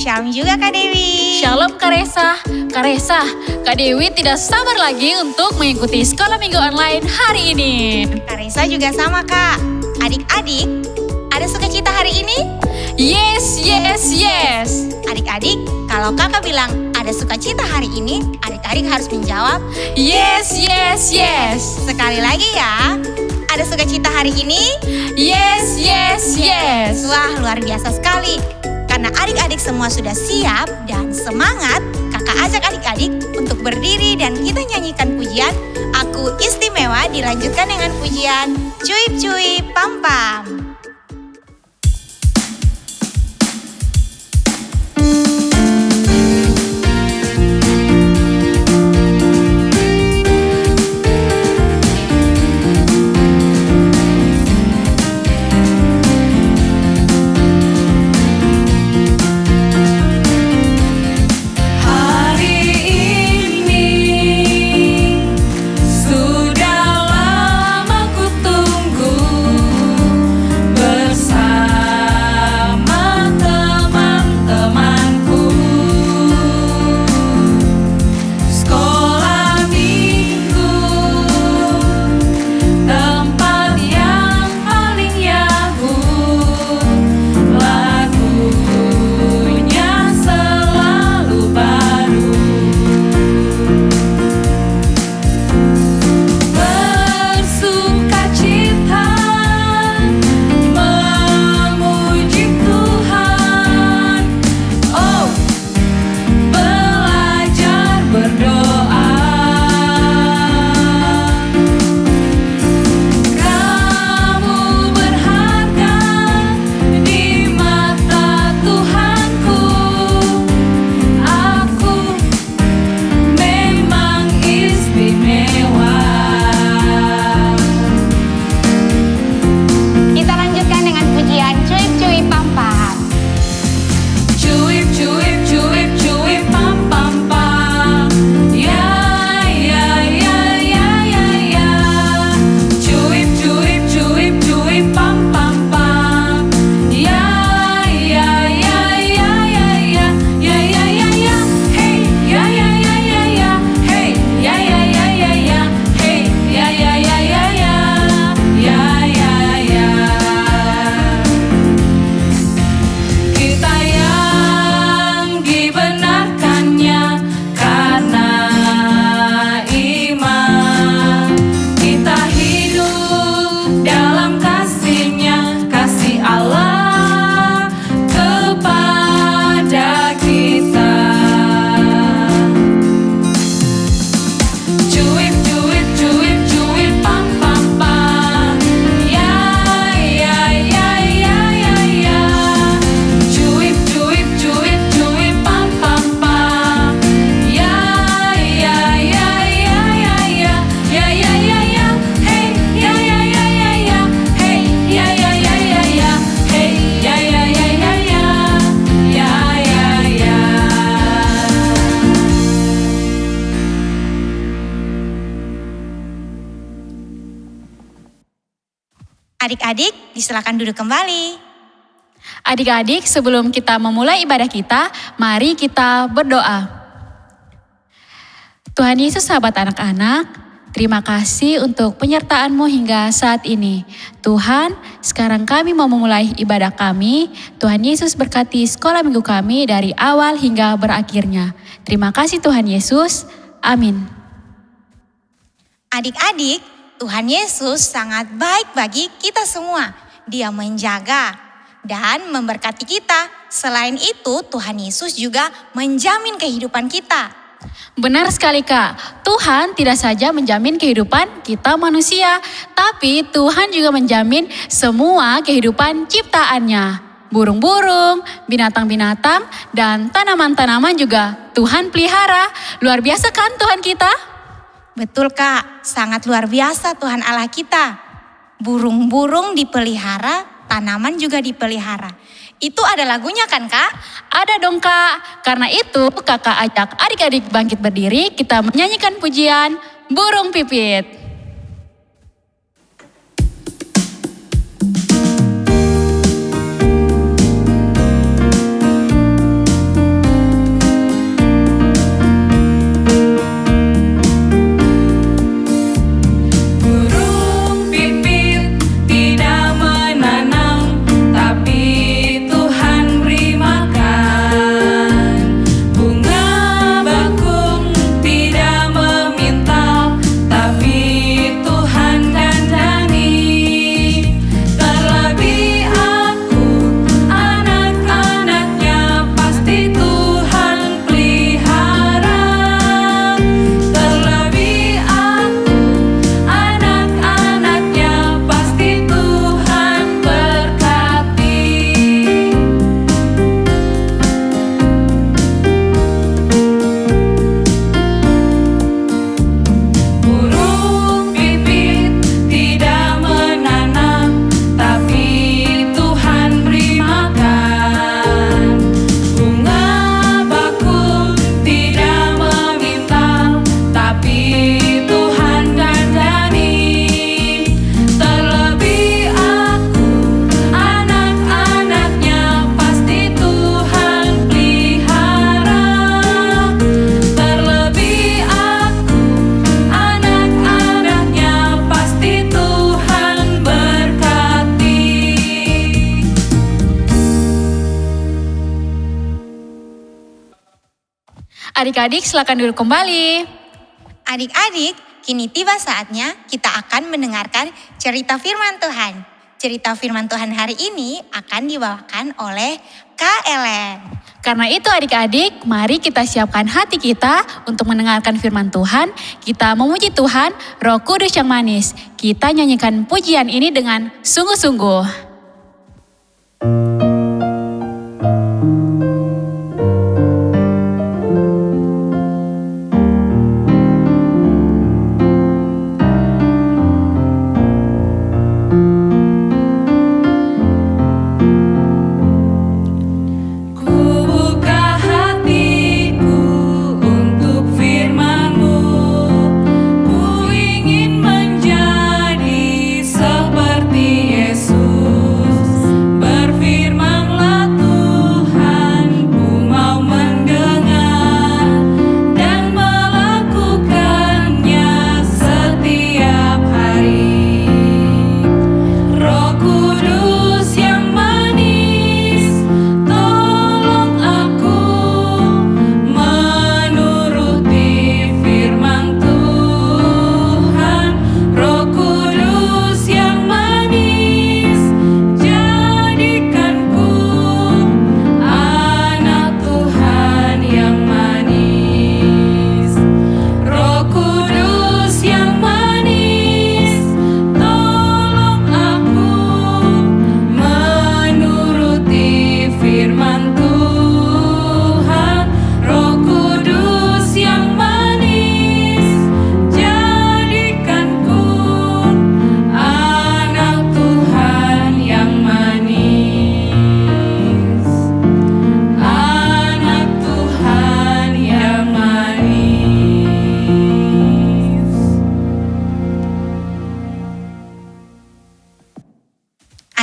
Shalom juga Kak Dewi. Shalom Kak Resa. Kak Resa, Kak Dewi tidak sabar lagi untuk mengikuti sekolah minggu online hari ini. Kak Resa juga sama Kak. Adik-adik, ada sukacita hari ini? Yes, yes, yes. Adik-adik, kalau kakak bilang ada sukacita hari ini, adik-adik harus menjawab, Yes, yes, yes. sekali lagi ya. Ada sukacita hari ini? Yes, yes, yes. Wah, luar biasa sekali. Karena adik-adik semua sudah siap dan semangat, kakak ajak adik-adik untuk berdiri dan kita nyanyikan pujian Aku Istimewa, dilanjutkan dengan pujian Cuip Cuip Pam Pam. Adik-adik, disilakan duduk kembali. Adik-adik, sebelum kita memulai ibadah kita, mari kita berdoa. Tuhan Yesus, sahabat anak-anak, terima kasih untuk penyertaan-Mu hingga saat ini. Tuhan, sekarang kami mau memulai ibadah kami. Tuhan Yesus berkati sekolah minggu kami dari awal hingga berakhirnya. Terima kasih Tuhan Yesus. Amin. Adik-adik, Tuhan Yesus sangat baik bagi kita semua. Dia menjaga dan memberkati kita. Selain itu, Tuhan Yesus juga menjamin kehidupan kita. Benar sekali Kak, Tuhan tidak saja menjamin kehidupan kita manusia, tapi Tuhan juga menjamin semua kehidupan ciptaannya. Burung-burung, binatang-binatang, dan tanaman-tanaman juga Tuhan pelihara. Luar biasa kan Tuhan kita? Betul Kak, sangat luar biasa Tuhan Allah kita. Burung-burung dipelihara, tanaman juga dipelihara. Itu ada lagunya kan Kak? Ada dong Kak, karena itu kakak ajak adik-adik bangkit berdiri, kita menyanyikan pujian Burung Pipit. Adik-adik silakan duduk kembali. Adik-adik, kini tiba saatnya kita akan mendengarkan cerita firman Tuhan. Cerita firman Tuhan hari ini akan dibawakan oleh Kak Ellen. Karena itu adik-adik, mari kita siapkan hati kita untuk mendengarkan firman Tuhan. Kita memuji Tuhan, Roh Kudus yang manis. Kita nyanyikan pujian ini dengan sungguh-sungguh.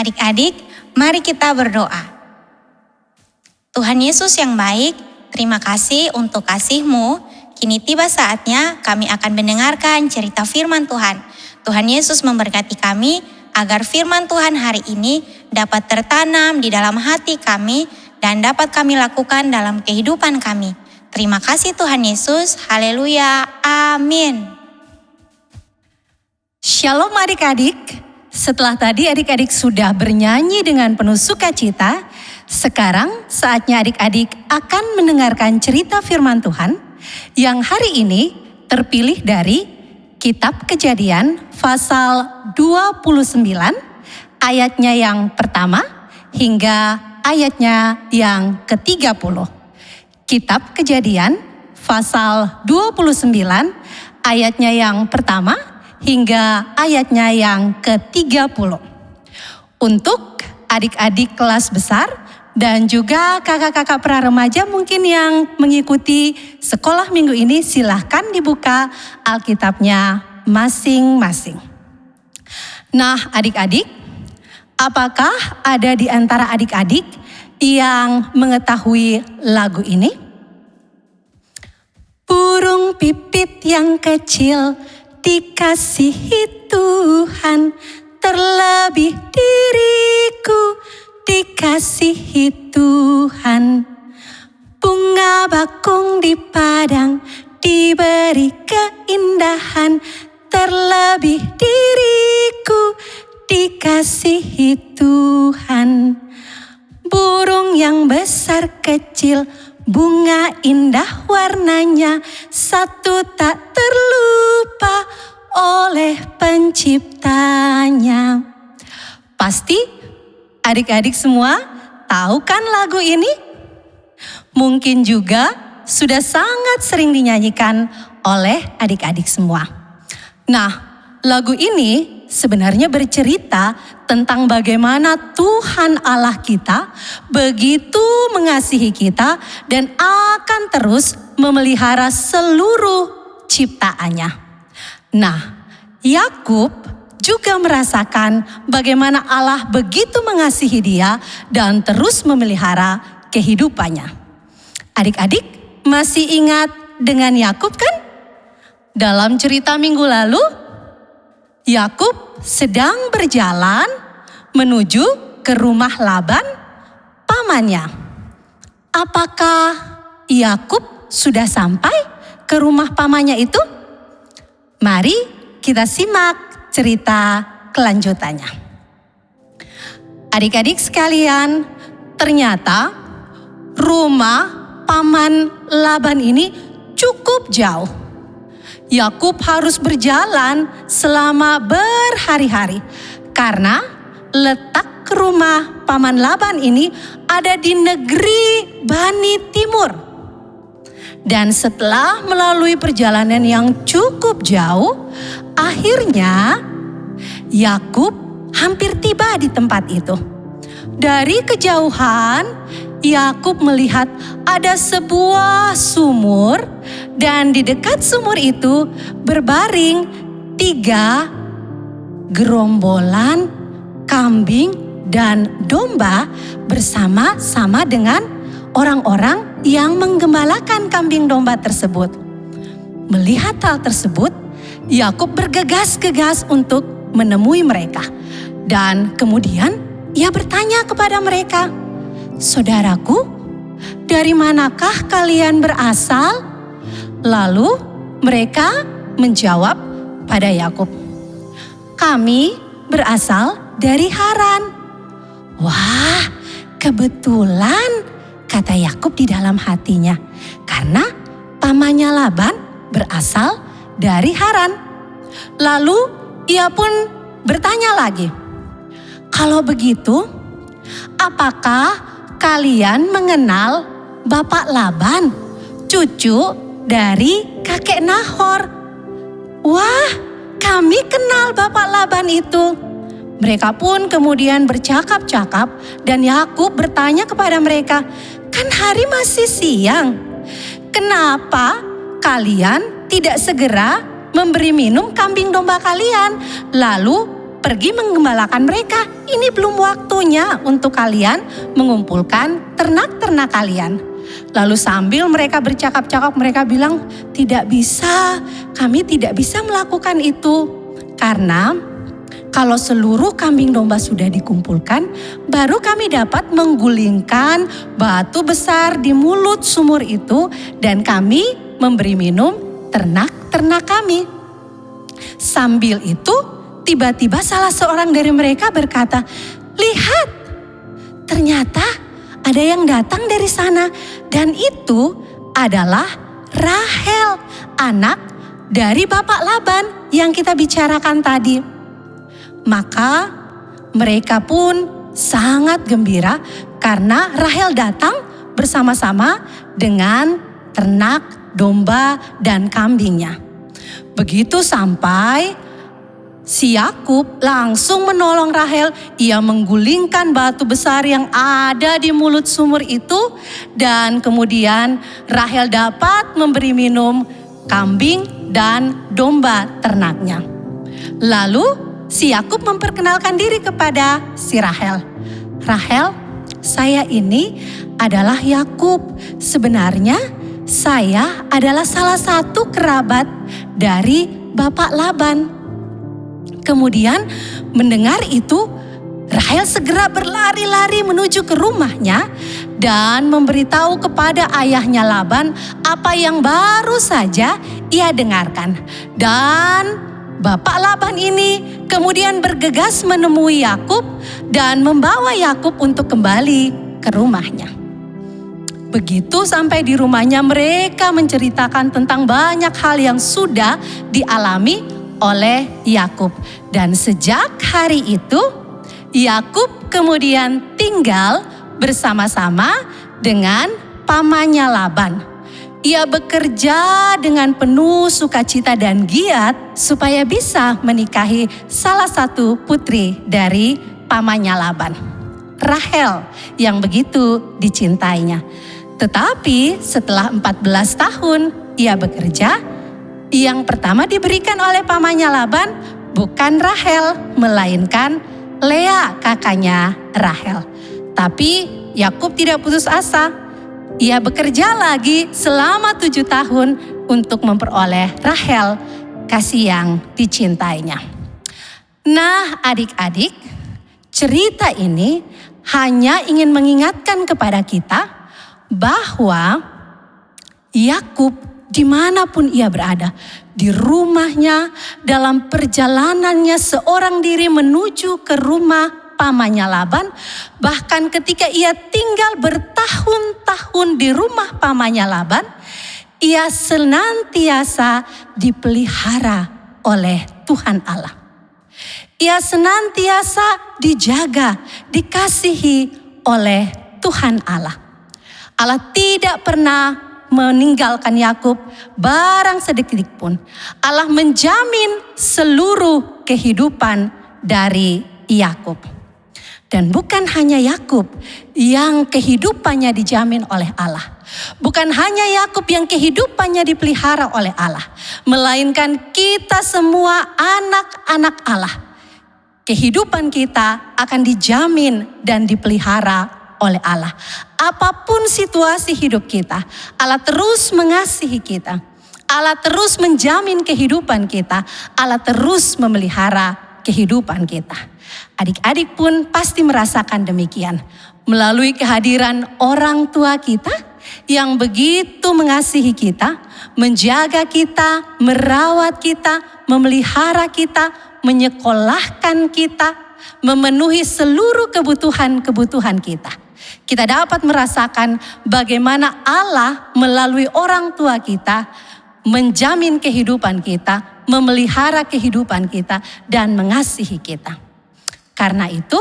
Adik-adik, mari kita berdoa. Tuhan Yesus yang baik, terima kasih untuk kasih-Mu. Kini tiba saatnya kami akan mendengarkan cerita firman Tuhan. Tuhan Yesus memberkati kami agar firman Tuhan hari ini dapat tertanam di dalam hati kami dan dapat kami lakukan dalam kehidupan kami. Terima kasih Tuhan Yesus, haleluya, amin. Shalom adik-adik. Setelah tadi adik-adik sudah bernyanyi dengan penuh sukacita, sekarang saatnya adik-adik akan mendengarkan cerita firman Tuhan yang hari ini terpilih dari Kitab Kejadian pasal 29 ayatnya yang pertama hingga ayatnya yang ke-30. Kitab Kejadian pasal 29 ayatnya yang pertama hingga ayatnya yang ke-30. Untuk adik-adik kelas besar dan juga kakak-kakak pra-remaja mungkin yang mengikuti sekolah minggu ini, silahkan dibuka Alkitabnya masing-masing. Nah adik-adik, apakah ada di antara adik-adik yang mengetahui lagu ini? Burung pipit yang kecil dikasihi Tuhan, terlebih diriku dikasihi Tuhan. Bunga bakung di padang diberi keindahan, terlebih diriku dikasihi Tuhan. Burung yang besar kecil, bunga indah warnanya, satu tak terlupa oleh penciptanya. Pasti adik-adik semua tahu kan lagu ini? Mungkin juga sudah sangat sering dinyanyikan oleh adik-adik semua. Nah, lagu ini sebenarnya bercerita tentang bagaimana Tuhan Allah kita begitu mengasihi kita dan akan terus memelihara seluruh ciptaannya. Nah, Yakub juga merasakan bagaimana Allah begitu mengasihi dia dan terus memelihara kehidupannya. Adik-adik masih ingat dengan Yakub kan? Dalam cerita minggu lalu, Yakub sedang berjalan menuju ke rumah Laban, pamannya. Apakah Yakub sudah sampai ke rumah pamannya itu? Mari kita simak cerita kelanjutannya. Adik-adik sekalian, ternyata rumah paman Laban ini cukup jauh. Yakub harus berjalan selama berhari-hari karena letak rumah paman Laban ini ada di negeri Bani Timur. Dan setelah melalui perjalanan yang cukup jauh, akhirnya Yakub hampir tiba di tempat itu. Dari kejauhan, Yakub melihat ada sebuah sumur dan di dekat sumur itu berbaring 3 gerombolan kambing dan domba bersama-sama dengan orang-orang yang menggembalakan kambing domba tersebut. Melihat hal tersebut, Yakub bergegas-gegas untuk menemui mereka. Dan kemudian ia bertanya kepada mereka, "Saudaraku, dari manakah kalian berasal?" Lalu mereka menjawab pada Yakub, "Kami berasal dari Haran." "Wah, kebetulan," kata Yakub di dalam hatinya, karena pamannya Laban berasal dari Haran. Lalu ia pun bertanya lagi, "Kalau begitu, apakah kalian mengenal Bapak Laban, cucu dari kakek Nahor?" "Wah, kami kenal Bapak Laban itu." Mereka pun kemudian bercakap-cakap dan Yakub bertanya kepada mereka, "Kan hari masih siang, kenapa kalian tidak segera memberi minum kambing domba kalian, lalu pergi menggembalakan mereka? Ini belum waktunya untuk kalian mengumpulkan ternak-ternak kalian." Lalu sambil mereka bercakap-cakap, mereka bilang, "Tidak bisa, kami tidak bisa melakukan itu. Karena kalau seluruh kambing domba sudah dikumpulkan, baru kami dapat menggulingkan batu besar di mulut sumur itu dan kami memberi minum ternak-ternak kami." Sambil itu, tiba-tiba salah seorang dari mereka berkata, "Lihat, ternyata ada yang datang dari sana dan itu adalah Rahel, anak dari Bapak Laban yang kita bicarakan tadi." Maka mereka pun sangat gembira karena Rahel datang bersama-sama dengan ternak, domba, dan kambingnya. Begitu sampai, si Yakub langsung menolong Rahel. Ia menggulingkan batu besar yang ada di mulut sumur itu dan kemudian Rahel dapat memberi minum kambing dan domba ternaknya. Lalu si Yakub memperkenalkan diri kepada si Rahel. "Rahel, saya ini adalah Yakub. Sebenarnya saya adalah salah satu kerabat dari Bapak Laban." Kemudian mendengar itu, Rahel segera berlari-lari menuju ke rumahnya dan memberitahu kepada ayahnya Laban apa yang baru saja ia dengarkan. Dan Bapak Laban ini kemudian bergegas menemui Yakub dan membawa Yakub untuk kembali ke rumahnya. Begitu sampai di rumahnya, mereka menceritakan tentang banyak hal yang sudah dialami oleh Yakub. Dan sejak hari itu, Yakub kemudian tinggal bersama-sama dengan pamannya Laban. Ia bekerja dengan penuh sukacita dan giat supaya bisa menikahi salah satu putri dari pamannya Laban, Rahel, yang begitu dicintainya. Tetapi setelah 14 tahun ia bekerja, yang pertama diberikan oleh pamannya Laban bukan Rahel, melainkan Lea, kakaknya Rahel. Tapi Yakub tidak putus asa. Ia bekerja lagi selama 7 tahun untuk memperoleh Rahel, kasih yang dicintainya. Nah, adik-adik, cerita ini hanya ingin mengingatkan kepada kita bahwa Yakub dimanapun ia berada, di rumahnya, dalam perjalanannya seorang diri menuju ke rumah pamannya Laban, bahkan ketika ia tinggal bertahun-tahun di rumah pamannya Laban, ia senantiasa dipelihara oleh Tuhan Allah. Ia senantiasa dijaga, dikasihi oleh Tuhan Allah. Allah tidak pernah meninggalkan Yakub barang sedetik pun. Allah menjamin seluruh kehidupan dari Yakub. Dan bukan hanya Yakub yang kehidupannya dijamin oleh Allah. Bukan hanya Yakub yang kehidupannya dipelihara oleh Allah, melainkan kita semua anak-anak Allah. Kehidupan kita akan dijamin dan dipelihara oleh Allah. Apapun situasi hidup kita, Allah terus mengasihi kita. Allah terus menjamin kehidupan kita. Allah terus memelihara kehidupan kita. Adik-adik pun pasti merasakan demikian. Melalui kehadiran orang tua kita yang begitu mengasihi kita, menjaga kita, merawat kita, memelihara kita, menyekolahkan kita, memenuhi seluruh kebutuhan-kebutuhan kita. Kita dapat merasakan bagaimana Allah melalui orang tua kita menjamin kehidupan kita, memelihara kehidupan kita, dan mengasihi kita. Karena itu,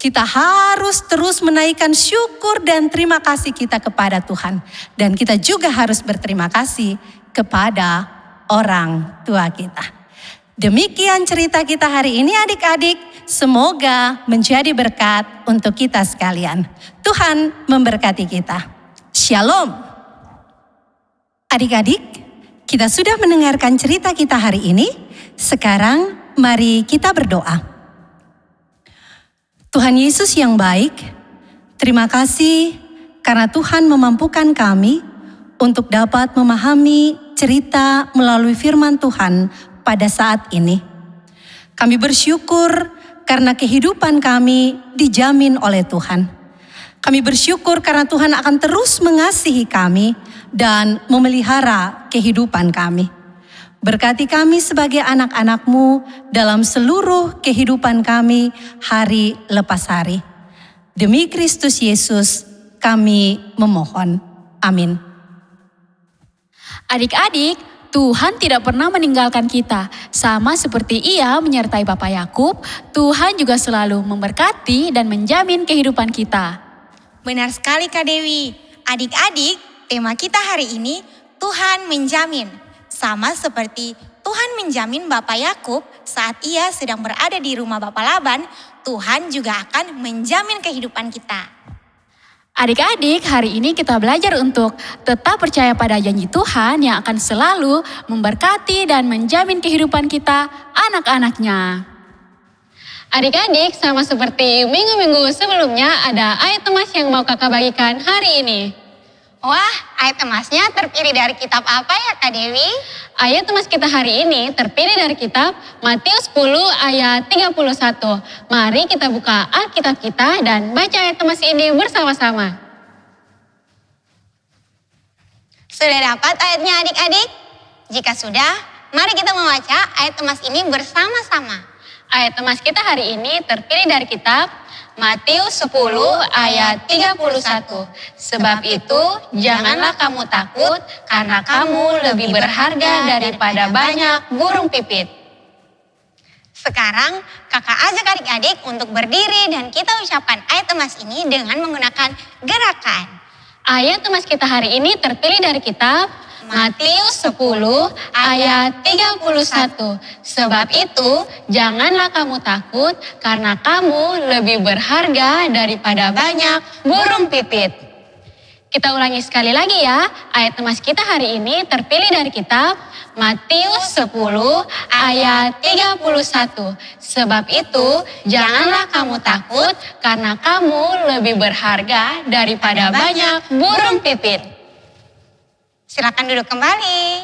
kita harus terus menaikkan syukur dan terima kasih kita kepada Tuhan. Dan kita juga harus berterima kasih kepada orang tua kita. Demikian cerita kita hari ini adik-adik. Semoga menjadi berkat untuk kita sekalian. Tuhan memberkati kita. Shalom. Adik-adik, kita sudah mendengarkan cerita kita hari ini. Sekarang mari kita berdoa. Tuhan Yesus yang baik, terima kasih karena Tuhan memampukan kami untuk dapat memahami cerita melalui firman Tuhan pada saat ini. Kami bersyukur karena kehidupan kami dijamin oleh Tuhan. Kami bersyukur karena Tuhan akan terus mengasihi kami dan memelihara kehidupan kami. Berkati kami sebagai anak-anak-Mu dalam seluruh kehidupan kami hari lepas hari. Demi Kristus Yesus kami memohon. Amin. Adik-adik, Tuhan tidak pernah meninggalkan kita. Sama seperti Ia menyertai Bapak Yakub, Tuhan juga selalu memberkati dan menjamin kehidupan kita. Benar sekali Kak Dewi. Adik-adik, tema kita hari ini Tuhan menjamin. Sama seperti Tuhan menjamin Bapak Yakub saat ia sedang berada di rumah Bapak Laban, Tuhan juga akan menjamin kehidupan kita. Adik-adik, hari ini kita belajar untuk tetap percaya pada janji Tuhan yang akan selalu memberkati dan menjamin kehidupan kita, anak-anaknya. Adik-adik, sama seperti minggu-minggu sebelumnya, ada ayat emas yang mau kakak bagikan hari ini. Wah, ayat emasnya terpilih dari kitab apa ya Kak Dewi? Ayat emas kita hari ini terpilih dari kitab Matius 10 ayat 31. Mari kita buka Alkitab kita dan baca ayat emas ini bersama-sama. Sudah dapat ayatnya adik-adik? Jika sudah, mari kita membaca ayat emas ini bersama-sama. Ayat emas kita hari ini terpilih dari kitab Matius 10 ayat 31. Sebab itu janganlah kamu takut karena kamu lebih berharga daripada banyak burung pipit. Sekarang kakak ajak adik-adik untuk berdiri dan kita ucapkan ayat emas ini dengan menggunakan gerakan. Ayat emas kita hari ini terpilih dari kitab Matius 10 ayat 31. Sebab itu janganlah kamu takut karena kamu lebih berharga daripada banyak burung pipit. Kita ulangi sekali lagi ya. Ayat emas kita hari ini terpilih dari kitab Matius 10 ayat 31. Sebab itu janganlah kamu takut karena kamu lebih berharga daripada banyak burung pipit. Silakan duduk kembali.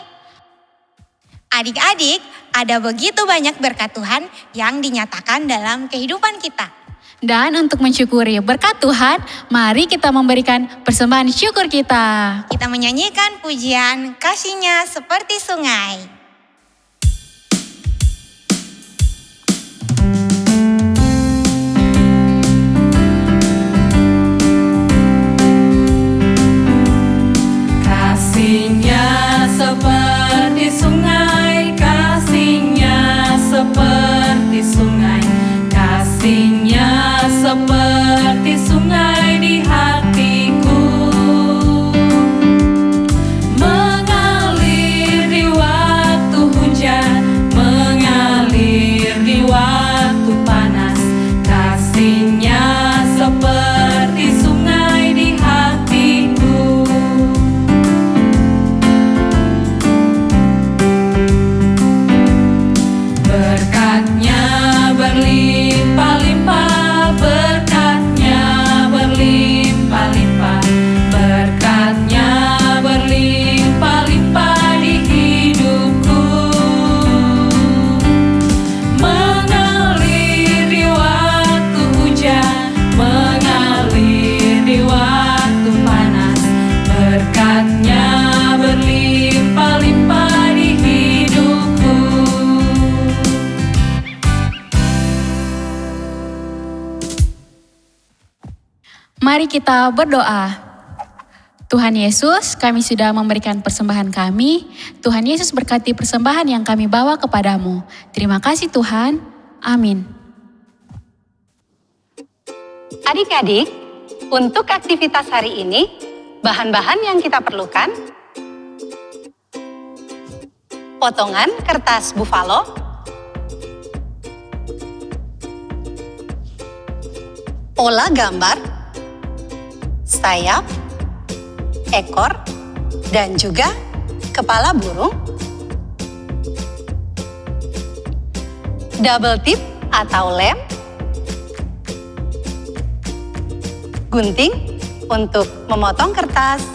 Adik-adik, ada begitu banyak berkat Tuhan yang dinyatakan dalam kehidupan kita. Dan untuk mensyukuri berkat Tuhan, mari kita memberikan persembahan syukur kita. Kita menyanyikan pujian kasih-Nya seperti sungai. Kasih-Nya seperti sungai, kasih-Nya seperti sungai, kasih-Nya seperti sungai di hatiku, mengalir di waktu hujan, mengalir di waktu panas, kasih-Nya seperti sungai di hatiku. Berkatnya berlimpah-limpah, berkatnya berlimpah-limpah, berkatnya berlimpah-limpah di hidupku, mengalir di waktu hujan, mengalir di waktu panas, berkatnya berlimpah-limpah di hidupku. Mari kita berdoa. Tuhan Yesus, kami sudah memberikan persembahan kami. Tuhan Yesus berkati persembahan yang kami bawa kepadamu. Terima kasih Tuhan. Amin. Adik-adik, untuk aktivitas hari ini, bahan-bahan yang kita perlukan: potongan kertas buffalo, pola gambar, sayap, ekor, dan juga kepala burung, double tip atau lem, gunting untuk memotong kertas,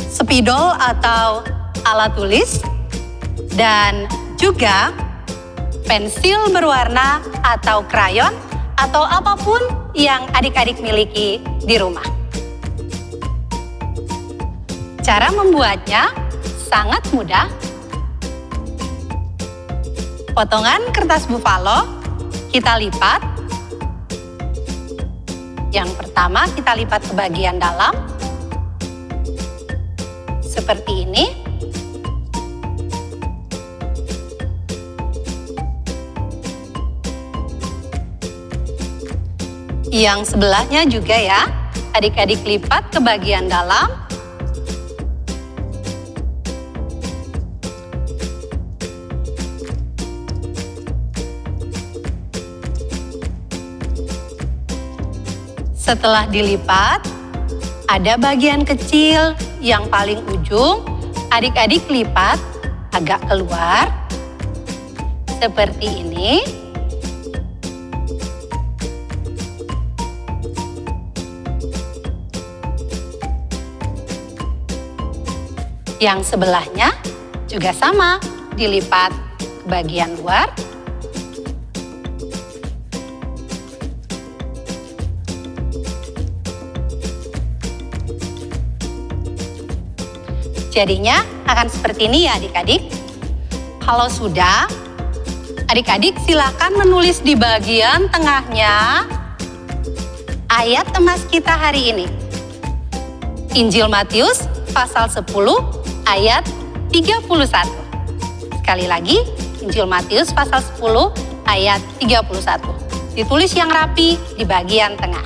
spidol atau alat tulis, dan juga pensil berwarna atau krayon atau apapun yang adik-adik miliki di rumah. Cara membuatnya sangat mudah. Potongan kertas buffalo kita lipat. Yang pertama kita lipat ke bagian dalam seperti ini. Yang sebelahnya juga ya, adik-adik lipat ke bagian dalam. Setelah dilipat, ada bagian kecil yang paling ujung, adik-adik lipat agak keluar, seperti ini. Yang sebelahnya juga sama, dilipat ke bagian luar. Jadinya akan seperti ini ya adik-adik. Kalau sudah, adik-adik silakan menulis di bagian tengahnya ayat emas kita hari ini. Injil Matius pasal 10 ayat 31. Sekali lagi, Injil Matius pasal 10 ayat 31. Ditulis yang rapi di bagian tengah.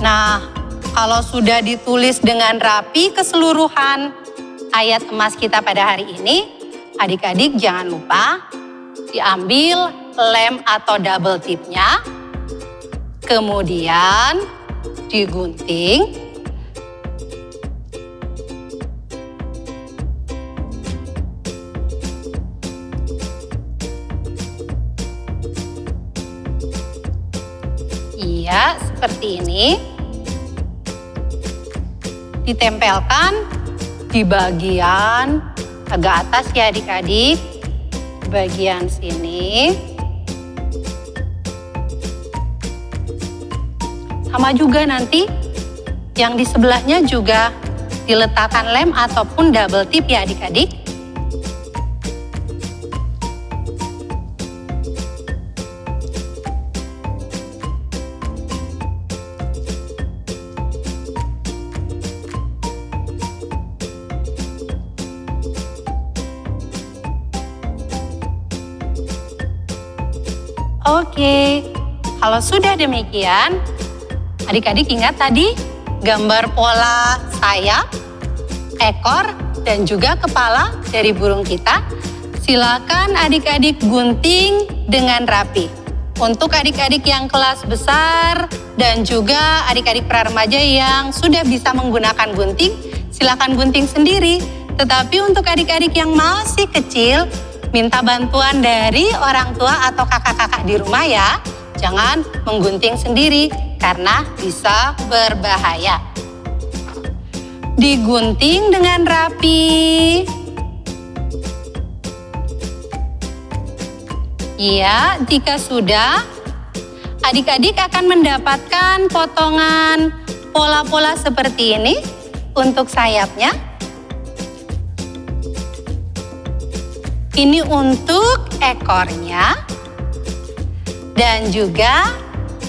Nah, kalau sudah ditulis dengan rapi keseluruhan ayat emas kita pada hari ini, adik-adik jangan lupa diambil lem atau double tipnya, kemudian digunting, Ya, seperti ini. Ditempelkan di bagian agak atas ya adik-adik. Bagian sini. Sama juga nanti yang di sebelahnya juga diletakkan lem ataupun double tip ya adik-adik. Oke, kalau sudah demikian, adik-adik ingat tadi gambar pola sayap, ekor, dan juga kepala dari burung kita. Silakan adik-adik gunting dengan rapi. Untuk adik-adik yang kelas besar dan juga adik-adik pra-remaja yang sudah bisa menggunakan gunting, silakan gunting sendiri. Tetapi untuk adik-adik yang masih kecil, minta bantuan dari orang tua atau kakak-kakak di rumah ya. Jangan menggunting sendiri karena bisa berbahaya. Digunting dengan rapi. Ya, jika sudah, adik-adik akan mendapatkan potongan pola-pola seperti ini untuk sayapnya. Ini untuk ekornya dan juga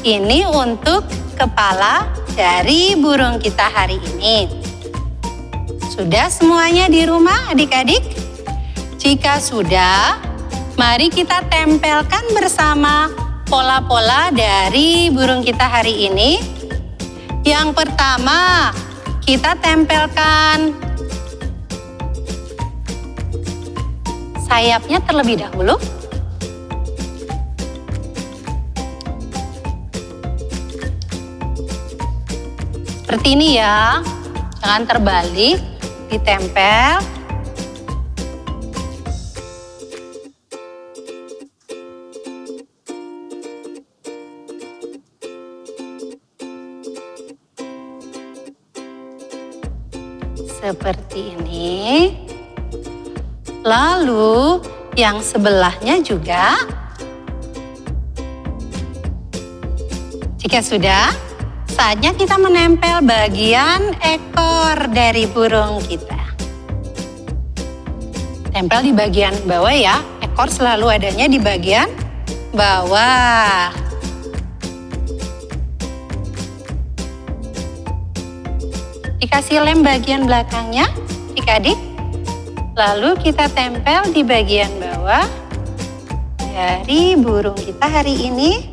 ini untuk kepala dari burung kita hari ini. Sudah semuanya di rumah adik-adik? Jika sudah, mari kita tempelkan bersama pola-pola dari burung kita hari ini. Yang pertama, kita tempelkan sayapnya terlebih dahulu. Seperti ini ya, jangan terbalik, ditempel. Seperti ini. Lalu yang sebelahnya juga. Jika sudah, saatnya kita menempel bagian ekor dari burung kita. Tempel di bagian bawah ya, ekor selalu adanya di bagian bawah. Dikasih lem bagian belakangnya, adik-adik. Lalu kita tempel di bagian bawah dari burung kita hari ini.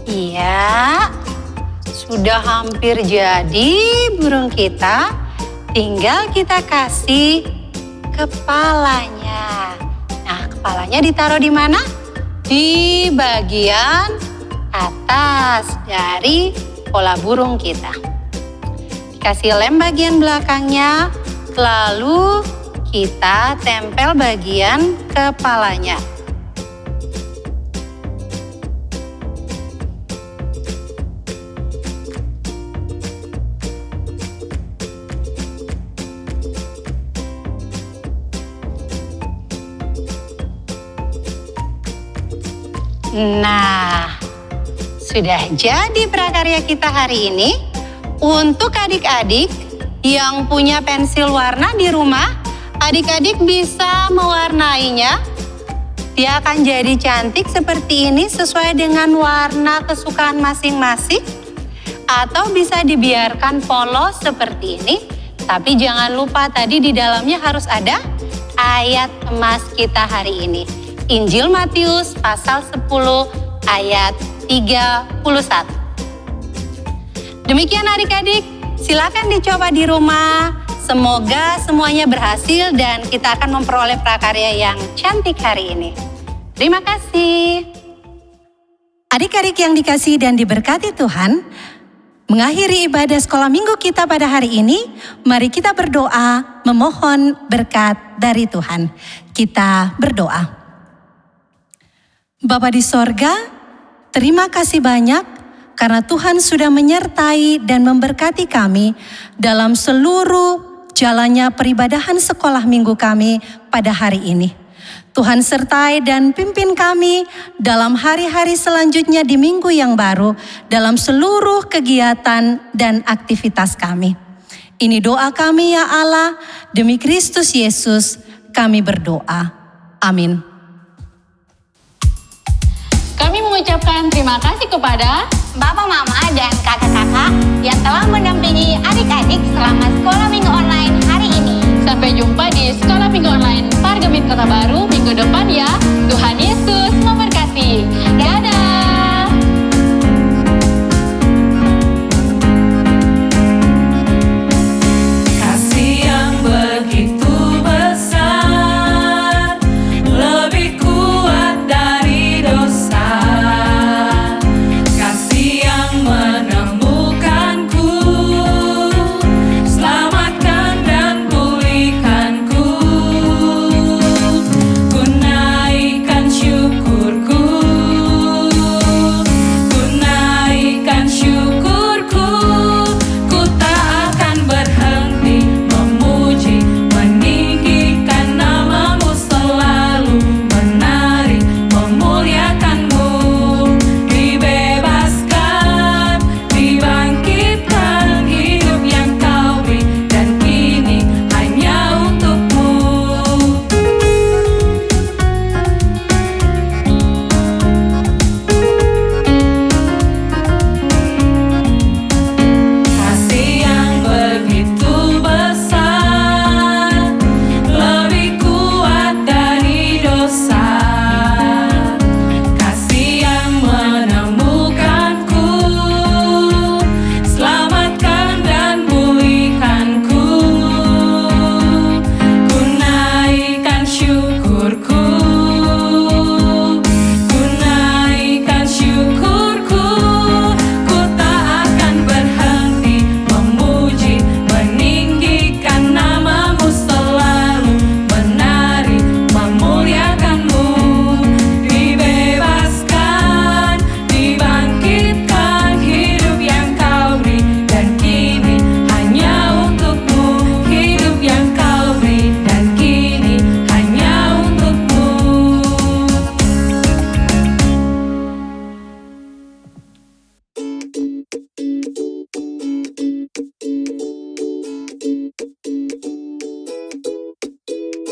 Iya, sudah hampir jadi burung kita. Tinggal kita kasih kepalanya. Nah, kepalanya ditaruh di mana? Di bagian atas dari pola burung kita. Dikasih lem bagian belakangnya, lalu kita tempel bagian kepalanya. Nah, sudah jadi prakarya kita hari ini. Untuk adik-adik yang punya pensil warna di rumah, adik-adik bisa mewarnainya. Dia akan jadi cantik seperti ini sesuai dengan warna kesukaan masing-masing. Atau bisa dibiarkan polos seperti ini. Tapi jangan lupa tadi di dalamnya harus ada ayat emas kita hari ini. Injil Matius pasal 10 ayat 31. Demikian adik-adik, silakan dicoba di rumah. Semoga semuanya berhasil dan kita akan memperoleh prakarya yang cantik hari ini. Terima kasih. Adik-adik yang dikasihi dan diberkati Tuhan, mengakhiri ibadah sekolah minggu kita pada hari ini, mari kita berdoa memohon berkat dari Tuhan. Kita berdoa. Bapa di sorga, terima kasih banyak karena Tuhan sudah menyertai dan memberkati kami dalam seluruh jalannya peribadahan sekolah minggu kami pada hari ini. Tuhan sertai dan pimpin kami dalam hari-hari selanjutnya di minggu yang baru dalam seluruh kegiatan dan aktivitas kami. Ini doa kami ya Allah, demi Kristus Yesus kami berdoa. Amin. Kami mengucapkan terima kasih kepada Bapak, Mama, dan kakak-kakak yang telah